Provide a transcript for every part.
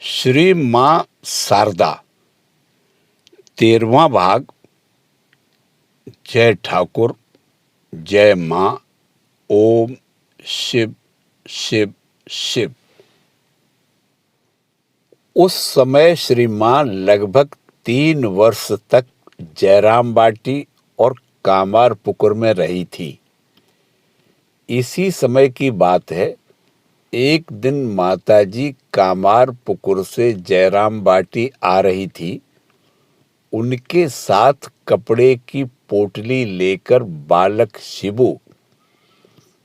श्री माँ शारदा 13वां भाग। जय ठाकुर, जय माँ। ओम शिव शिव शिव। उस समय श्री माँ लगभग 3 वर्ष तक जयराम बाटी और कामार पुकुर में रही थी। इसी समय की बात है। एक दिन माताजी कामार पुकुर से जयराम बाटी आ रही थी। उनके साथ कपड़े की पोटली लेकर बालक शिबू,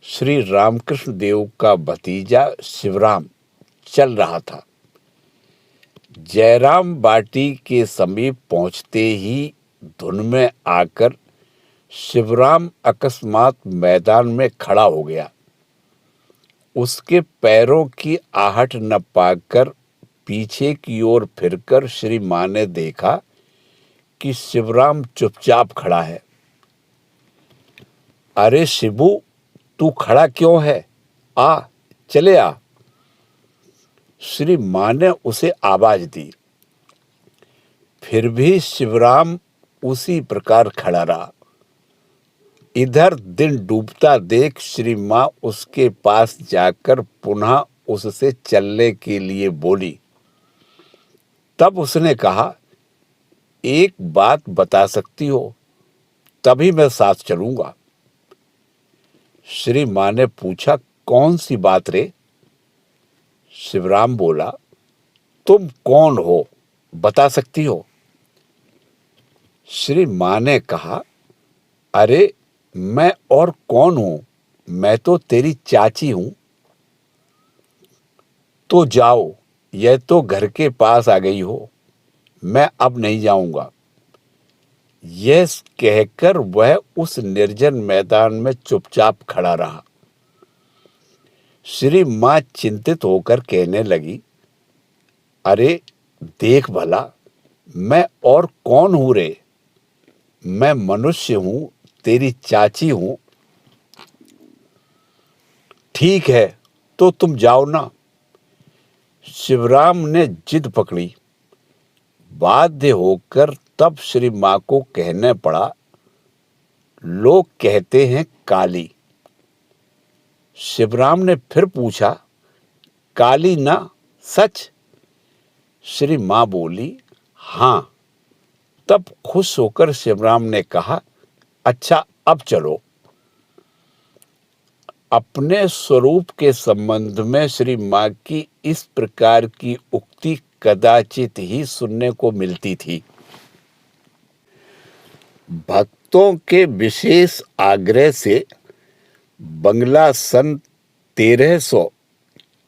श्री रामकृष्ण देव का भतीजा शिवराम, चल रहा था। जयराम बाटी के समीप पहुंचते ही धुन में आकर शिवराम अकस्मात मैदान में खड़ा हो गया। उसके पैरों की आहट न पाकर पीछे की ओर फिरकर श्री माँ ने देखा कि शिवराम चुपचाप खड़ा है। अरे शिबू, तू खड़ा क्यों है? आ, चले आ। श्री माँ ने उसे आवाज दी। फिर भी शिवराम उसी प्रकार खड़ा रहा। इधर दिन डूबता देख श्री माँ उसके पास जाकर पुनः उससे चलने के लिए बोली। तब उसने कहा, एक बात बता सकती हो तभी मैं साथ चलूंगा। श्री माँ ने पूछा, कौन सी बात रे? शिवराम बोला, तुम कौन हो, बता सकती हो? श्री माँ ने कहा, अरे मैं और कौन हूं, मैं तो तेरी चाची हूं। तो जाओ, यह तो घर के पास आ गई हो, मैं अब नहीं जाऊंगा। यह कहकर वह उस निर्जन मैदान में चुपचाप खड़ा रहा। श्री माँ चिंतित होकर कहने लगी, अरे देख भला, मैं और कौन हूं रे? मैं मनुष्य हूं, तेरी चाची हूं। ठीक है, तो तुम जाओ ना। शिवराम ने जिद पकड़ी। बाध्य होकर तब श्री माँ को कहने पड़ा, लोग कहते हैं काली। शिवराम ने फिर पूछा, काली ना, सच? श्री माँ बोली, हाँ। तब खुश होकर शिवराम ने कहा, अच्छा अब चलो। अपने स्वरूप के संबंध में श्री माँ की इस प्रकार की उक्ति कदाचित ही सुनने को मिलती थी। भक्तों के विशेष आग्रह से बंगला सन 1300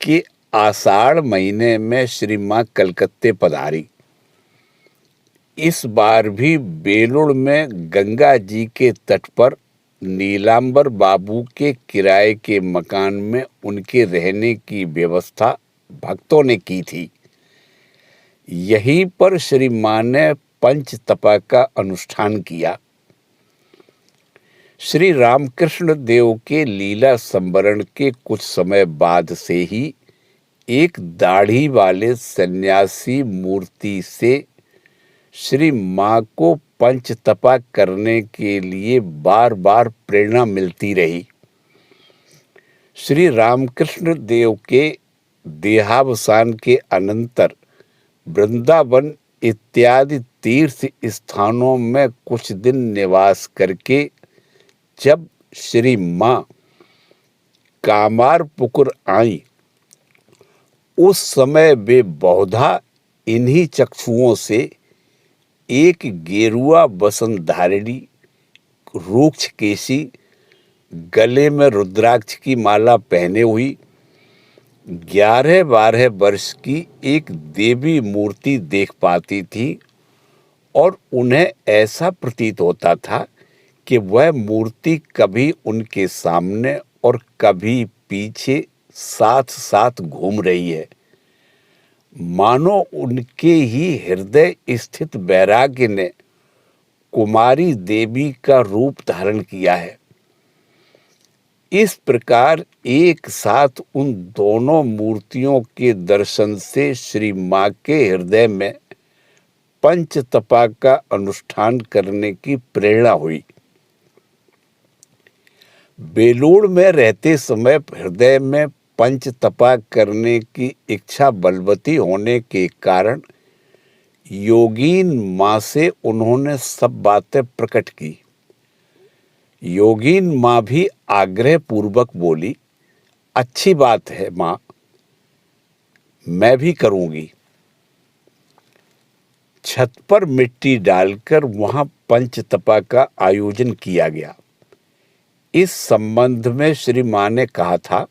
के आषाढ़ महीने में श्री माँ कलकत्ते पधारी। इस बार भी बेलुड़ में गंगा जी के तट पर नीलांबर बाबू के किराए के मकान में उनके रहने की व्यवस्था भक्तों ने की थी। यहीं पर श्री माँ ने पंचतपा का अनुष्ठान किया। श्री रामकृष्ण देव के लीला संवरण के कुछ समय बाद से ही एक दाढ़ी वाले सन्यासी मूर्ति से श्री माँ को पंचतपा करने के लिए बार बार प्रेरणा मिलती रही। श्री रामकृष्ण देव के देहावसान के अनंतर वृंदावन इत्यादि तीर्थ स्थानों में कुछ दिन निवास करके जब श्री माँ कामार पुकुर आई, उस समय वे बहुधा इन्हीं चक्षुओं से एक गेरुआ वसंतधारिणी, रूक्ष केशी, गले में रुद्राक्ष की माला पहने हुई 11-12 वर्ष की एक देवी मूर्ति देख पाती थी और उन्हें ऐसा प्रतीत होता था कि वह मूर्ति कभी उनके सामने और कभी पीछे साथ साथ घूम रही है, मानो उनके ही हृदय स्थित वैराग्य ने कुमारी देवी का रूप धारण किया है। इस प्रकार एक साथ उन दोनों मूर्तियों के दर्शन से श्री माँ के हृदय में पंच तपा का अनुष्ठान करने की प्रेरणा हुई। बेलूड़ में रहते समय हृदय में पंच तपा करने की इच्छा बलवती होने के कारण योगीन माँ से उन्होंने सब बातें प्रकट की। योगीन माँ भी आग्रह पूर्वक बोली, अच्छी बात है माँ, मैं भी करूंगी। छत पर मिट्टी डालकर वहां पंचतपा का आयोजन किया गया। इस संबंध में श्री माँ ने कहा था,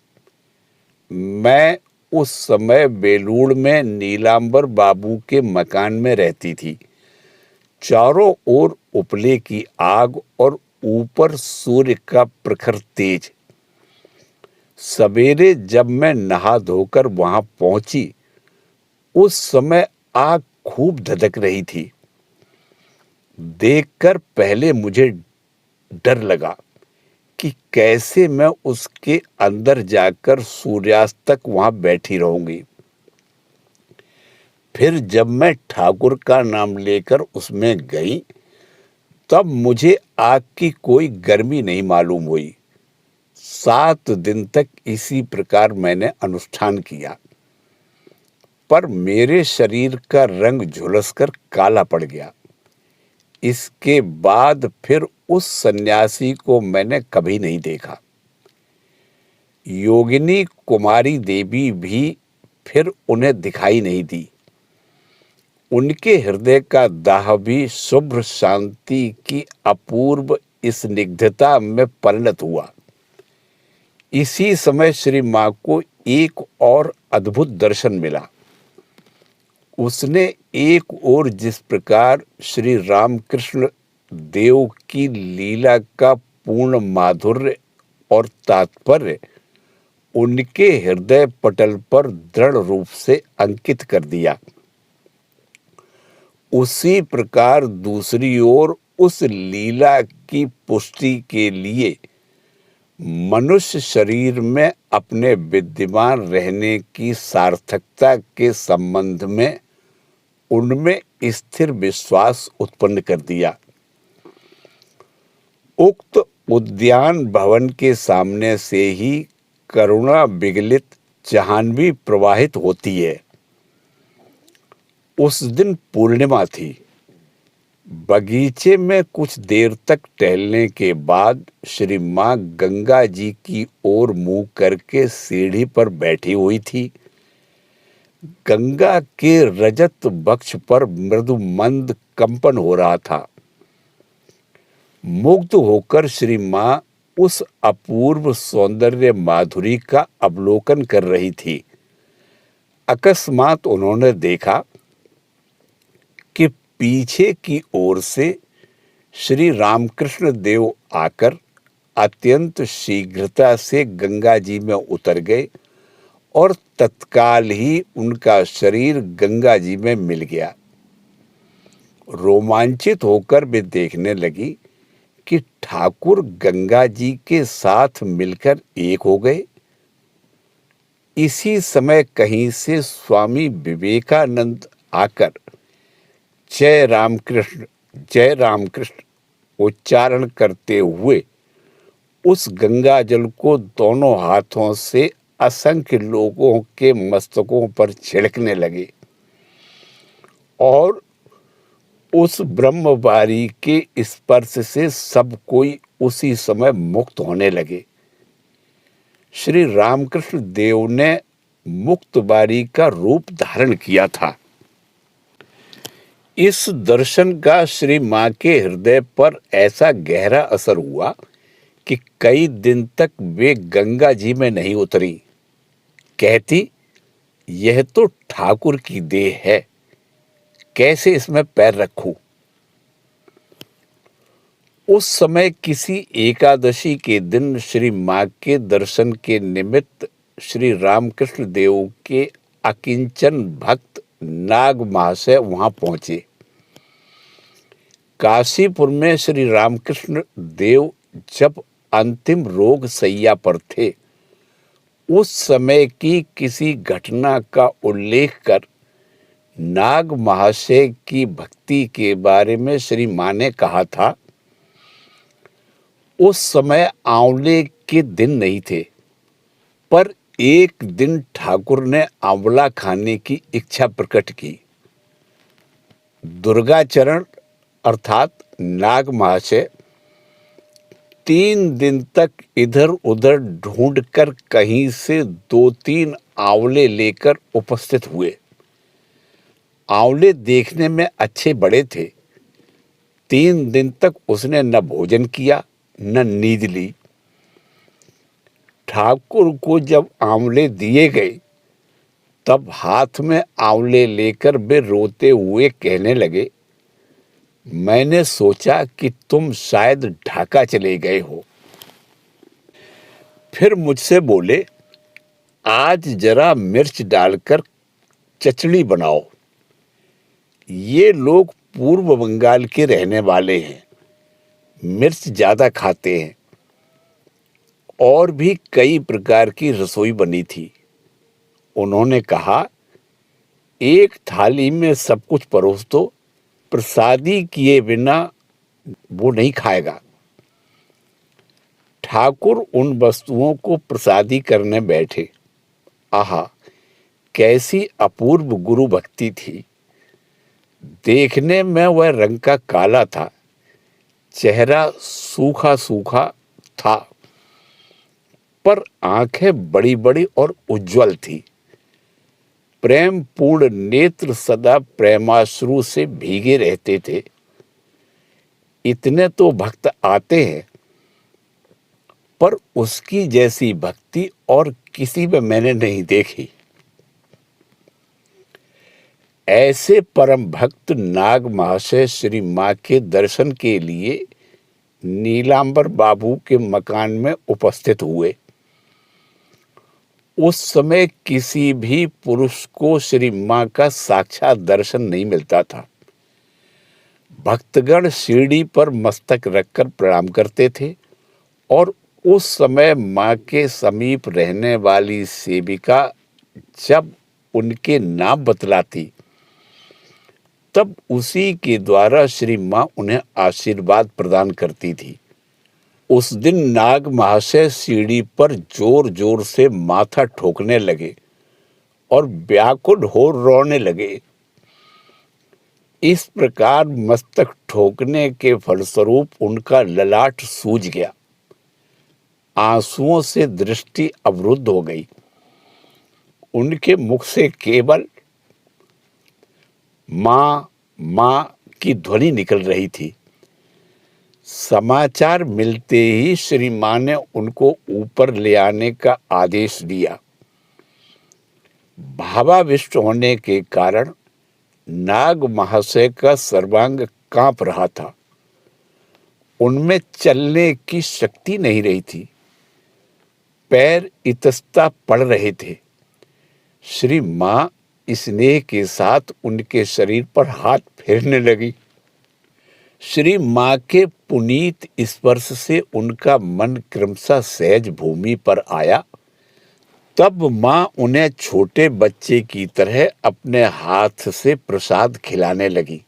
मैं उस समय बेलूड़ में नीलांबर बाबू के मकान में रहती थी। चारों ओर उपले की आग और ऊपर सूर्य का प्रखर तेज। सवेरे जब मैं नहा धोकर वहां पहुंची, उस समय आग खूब धधक रही थी। देखकर पहले मुझे डर लगा कि कैसे मैं उसके अंदर जाकर सूर्यास्त तक वहां बैठी रहूंगी। फिर जब मैं ठाकुर का नाम लेकर उसमें गई, तब मुझे आग की कोई गर्मी नहीं मालूम हुई। 7 दिन तक इसी प्रकार मैंने अनुष्ठान किया, पर मेरे शरीर का रंग झुलसकर काला पड़ गया। इसके बाद फिर उस सन्यासी को मैंने कभी नहीं देखा। योगिनी कुमारी देवी भी फिर उन्हें दिखाई नहीं दी। उनके हृदय का दाह भी शुभ्र शांति की अपूर्व स्निग्धता में परिणत हुआ। इसी समय श्री माँ को एक और अद्भुत दर्शन मिला। उसने एक ओर जिस प्रकार श्री रामकृष्ण देव की लीला का पूर्ण माधुर्य और तात्पर्य उनके हृदय पटल पर दृढ़ रूप से अंकित कर दिया, उसी प्रकार दूसरी ओर उस लीला की पुष्टि के लिए मनुष्य शरीर में अपने विद्यमान रहने की सार्थकता के संबंध में उनमें स्थिर विश्वास उत्पन्न कर दिया। उक्त उद्यान भवन के सामने से ही करुणा विगलित जाह्नवी प्रवाहित होती है। उस दिन पूर्णिमा थी। बगीचे में कुछ देर तक टहलने के बाद श्री माँ गंगा जी की ओर मुंह करके सीढ़ी पर बैठी हुई थी। गंगा के रजत वक्ष पर मृदु मंद कंपन हो रहा था। मुग्ध होकर श्री माँ उस अपूर्व सौंदर्य माधुरी का अवलोकन कर रही थी। अकस्मात उन्होंने देखा कि पीछे की ओर से श्री रामकृष्ण देव आकर अत्यंत शीघ्रता से गंगा जी में उतर गए और तत्काल ही उनका शरीर गंगा जी में मिल गया। रोमांचित होकर वे देखने लगी कि ठाकुर गंगा जी के साथ मिलकर एक हो गए। इसी समय कहीं से स्वामी विवेकानंद आकर जय रामकृष्ण उच्चारण करते हुए उस गंगा जल को दोनों हाथों से असंख्य लोगों के मस्तकों पर छिड़कने लगे और उस ब्रह्मबारी के स्पर्श से सब कोई उसी समय मुक्त होने लगे। श्री रामकृष्ण देव ने मुक्त बारी का रूप धारण किया था। इस दर्शन का श्री माँ के हृदय पर ऐसा गहरा असर हुआ कि कई दिन तक वे गंगा जी में नहीं उतरी। कहती, यह तो ठाकुर की देह है, कैसे इसमें पैर रखूं? उस समय किसी एकादशी के दिन श्री माँ के दर्शन के निमित्त श्री रामकृष्ण देव के अकिंचन भक्त नाग महाशय वहां पहुंचे। काशीपुर में श्री रामकृष्ण देव जब अंतिम रोग शैया पर थे, उस समय की किसी घटना का उल्लेख कर नाग महाशय की भक्ति के बारे में श्री माँ ने कहा था, उस समय आंवले के दिन नहीं थे, पर एक दिन ठाकुर ने आंवला खाने की इच्छा प्रकट की। दुर्गाचरण अर्थात नाग महाशय 3 दिन तक इधर उधर ढूंढकर कहीं से 2-3 आंवले लेकर उपस्थित हुए। आंवले देखने में अच्छे बड़े थे। 3 दिन तक उसने न भोजन किया न नींद ली। ठाकुर को जब आंवले दिए गए तब हाथ में आंवले लेकर वे रोते हुए कहने लगे, मैंने सोचा कि तुम शायद ढाका चले गए हो। फिर मुझसे बोले, आज जरा मिर्च डालकर चचड़ी बनाओ। ये लोग पूर्व बंगाल के रहने वाले हैं, मिर्च ज़्यादा खाते हैं। और भी कई प्रकार की रसोई बनी थी। उन्होंने कहा, एक थाली में सब कुछ परोस दो, प्रसादी किए बिना वो नहीं खाएगा। ठाकुर उन वस्तुओं को प्रसादी करने बैठे। आहा, कैसी अपूर्व गुरु भक्ति थी। देखने में वह रंग का काला था, चेहरा सूखा सूखा था, पर आंखें बड़ी बड़ी और उज्जवल थी। प्रेम पूर्ण नेत्र सदा प्रेमाश्रु से भीगे रहते थे। इतने तो भक्त आते हैं, पर उसकी जैसी भक्ति और किसी में मैंने नहीं देखी। ऐसे परम भक्त नाग महाशय श्री माँ के दर्शन के लिए नीलांबर बाबू के मकान में उपस्थित हुए। उस समय किसी भी पुरुष को श्री माँ का साक्षात दर्शन नहीं मिलता था। भक्तगण सीढ़ी पर मस्तक रखकर प्रणाम करते थे और उस समय माँ के समीप रहने वाली सेविका जब उनके नाम बतलाती तब उसी के द्वारा श्री माँ उन्हें आशीर्वाद प्रदान करती थी। उस दिन नाग महाशय सीढ़ी पर जोर जोर से माथा ठोकने लगे और व्याकुल हो रोने लगे। इस प्रकार मस्तक ठोकने के फलस्वरूप उनका ललाट सूज गया। आंसुओं से दृष्टि अवरुद्ध हो गई। उनके मुख से केवल माँ माँ की ध्वनि निकल रही थी। समाचार मिलते ही श्री माँ ने उनको ऊपर ले आने का आदेश दिया। भावाविष्ट होने के कारण नाग महाशय का सर्वांग कांप रहा था। उनमें चलने की शक्ति नहीं रही थी। पैर इतस्ता पड़ रहे थे। श्री माँ स्नेह के साथ उनके शरीर पर हाथ फेरने लगी। श्री माँ के पुनीत स्पर्श से उनका मन क्रमशः सहज भूमि पर आया। तब माँ उन्हें छोटे बच्चे की तरह अपने हाथ से प्रसाद खिलाने लगी।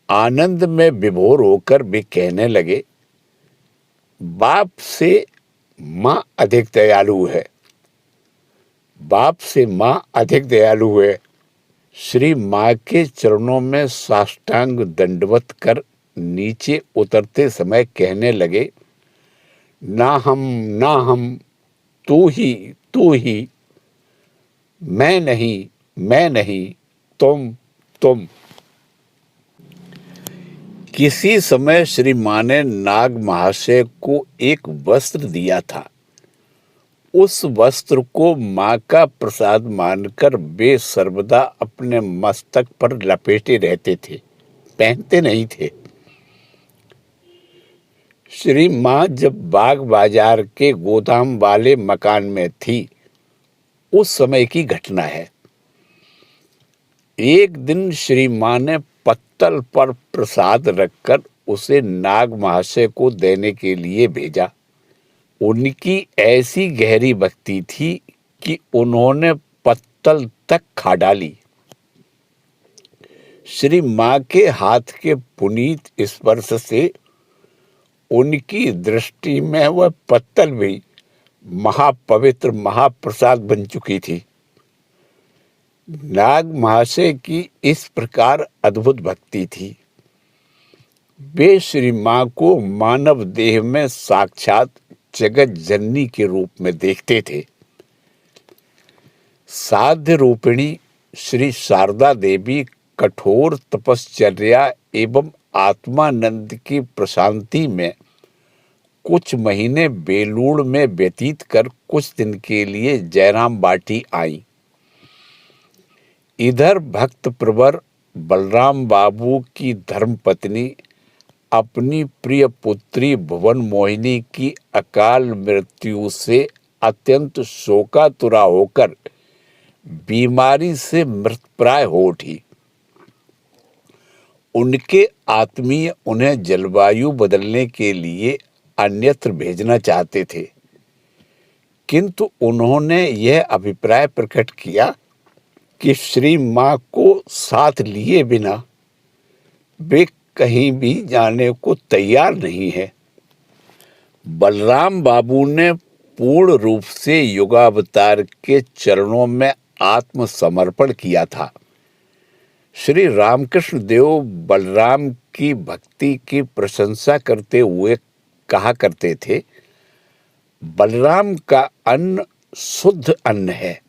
आनंद में विभोर होकर वे कहने लगे, बाप से माँ अधिक दयालु है, बाप से माँ अधिक दयालु है। श्री माँ के चरणों में साष्टांग दंडवत कर नीचे उतरते समय कहने लगे, ना हम, तू ही, मैं नहीं, तुम। किसी समय श्री माँ ने नाग महाशय को एक वस्त्र दिया था। उस वस्त्र को माँ का प्रसाद मानकर वे सर्वदा अपने मस्तक पर लपेटे रहते थे, पहनते नहीं थे। श्री माँ जब बाग बाजार के गोदाम वाले मकान में थी, उस समय की घटना है। एक दिन श्री माँ ने पत्तल पर प्रसाद रखकर उसे नाग महाशय को देने के लिए भेजा। उनकी ऐसी गहरी भक्ति थी कि उन्होंने पत्तल तक खा डाली। श्री माँ के हाथ के पुनीत स्पर्श से उनकी दृष्टि में वह पत्तल भी महापवित्र महाप्रसाद बन चुकी थी। नाग महाशय की इस प्रकार अद्भुत भक्ति थी। वे श्री माँ को मानव देह में साक्षात जगत जननी के रूप में देखते थे। साध्य रूपिणी श्री शारदा देवी कठोर तपश्चर्या एवं आत्मानंद की प्रशांति में कुछ महीने बेलूड़ में व्यतीत कर कुछ दिन के लिए जयराम बाटी आई। इधर भक्त प्रवर बलराम बाबू की धर्मपत्नी अपनी प्रिय पुत्री भुवन मोहिनी की अकाल मृत्यु से अत्यंत शोकातुरा होकर बीमारी से मृतप्राय हो उठी। उनके आत्मीय उन्हें जलवायु बदलने के लिए अन्यत्र भेजना चाहते थे, किंतु उन्होंने यह अभिप्राय प्रकट किया कि श्री माँ को साथ लिए बिना वे कहीं भी जाने को तैयार नहीं है। बलराम बाबू ने पूर्ण रूप से युगावतार के चरणों में आत्मसमर्पण किया था। श्री रामकृष्ण देव बलराम की भक्ति की प्रशंसा करते हुए कहा करते थे, बलराम का अन्न शुद्ध अन्न है।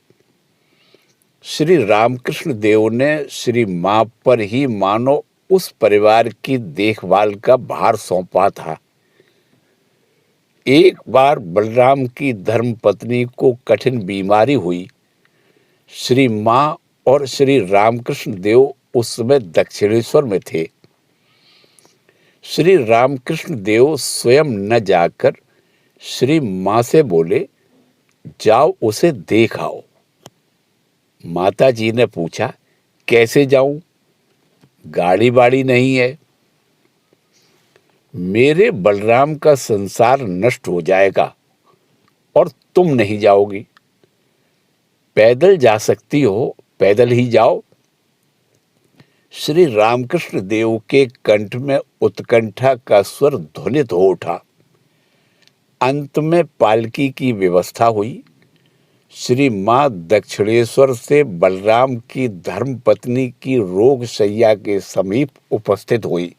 श्री रामकृष्ण देव ने श्री माँ पर ही मानो उस परिवार की देखभाल का भार सौंपा था। एक बार बलराम की धर्मपत्नी को कठिन बीमारी हुई। श्री माँ और श्री रामकृष्ण देव उस समय दक्षिणेश्वर में थे। श्री रामकृष्ण देव स्वयं न जाकर श्री माँ से बोले, जाओ उसे देख आओ। माता जी ने पूछा, कैसे जाऊं? गाड़ी बाड़ी नहीं है। मेरे बलराम का संसार नष्ट हो जाएगा और तुम नहीं जाओगी। पैदल जा सकती हो, पैदल ही जाओ। श्री रामकृष्ण देव के कंठ में उत्कंठा का स्वर ध्वनित हो उठा। अंत में पालकी की व्यवस्था हुई। श्री माँ दक्षिणेश्वर से बलराम की धर्मपत्नी की रोग शैया के समीप उपस्थित हुई।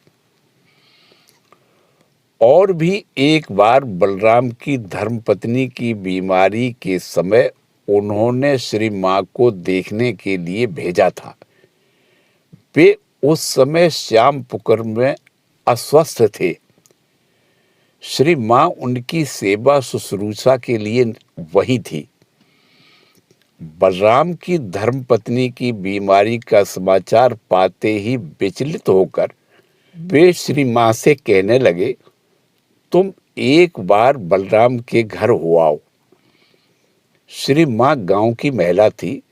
और भी एक बार बलराम की धर्मपत्नी की बीमारी के समय उन्होंने श्री माँ को देखने के लिए भेजा था। वे उस समय श्यामपुकुर में अस्वस्थ थे। श्री माँ उनकी सेवा शुश्रूषा के लिए वही थी। बलराम की धर्मपत्नी की बीमारी का समाचार पाते ही विचलित होकर वे श्री माँ से कहने लगे, तुम एक बार बलराम के घर हो आओ। श्री माँ गांव की महिला थी।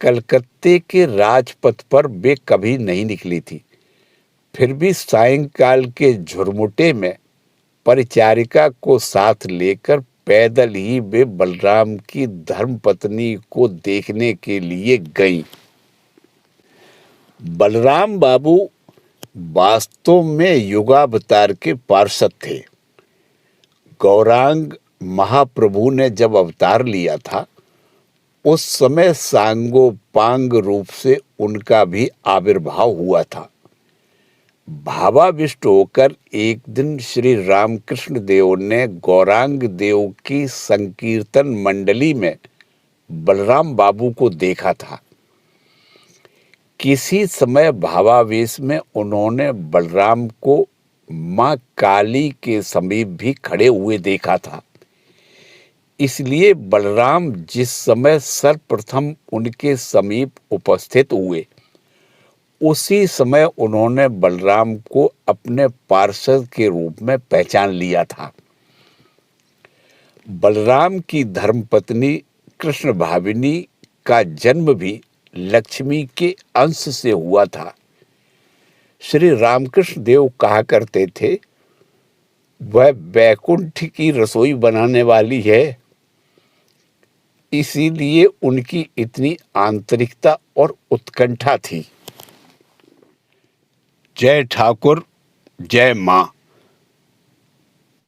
कलकत्ते के राजपथ पर वे कभी नहीं निकली थी। फिर भी सायंकाल के झुरमुटे में परिचारिका को साथ लेकर पैदल ही वे बलराम की धर्मपत्नी को देखने के लिए गईं। बलराम बाबू वास्तव में युगावतार के पार्षद थे। गौरांग महाप्रभु ने जब अवतार लिया था, उस समय सांगोपांग रूप से उनका भी आविर्भाव हुआ था। भावाविष्ट होकर एक दिन श्री रामकृष्ण देव ने गौरांग देव की संकीर्तन मंडली में बलराम बाबू को देखा था। किसी समय भावावेश में उन्होंने बलराम को माँ काली के समीप भी खड़े हुए देखा था। इसलिए बलराम जिस समय सर्वप्रथम उनके समीप उपस्थित हुए, उसी समय उन्होंने बलराम को अपने पार्षद के रूप में पहचान लिया था। बलराम की धर्मपत्नी कृष्ण भाविनी का जन्म भी लक्ष्मी के अंश से हुआ था। श्री रामकृष्ण देव कहा करते थे, वह बैकुंठ की रसोई बनाने वाली है, इसीलिए उनकी इतनी आंतरिकता और उत्कंठा थी। जय ठाकुर, जय मां।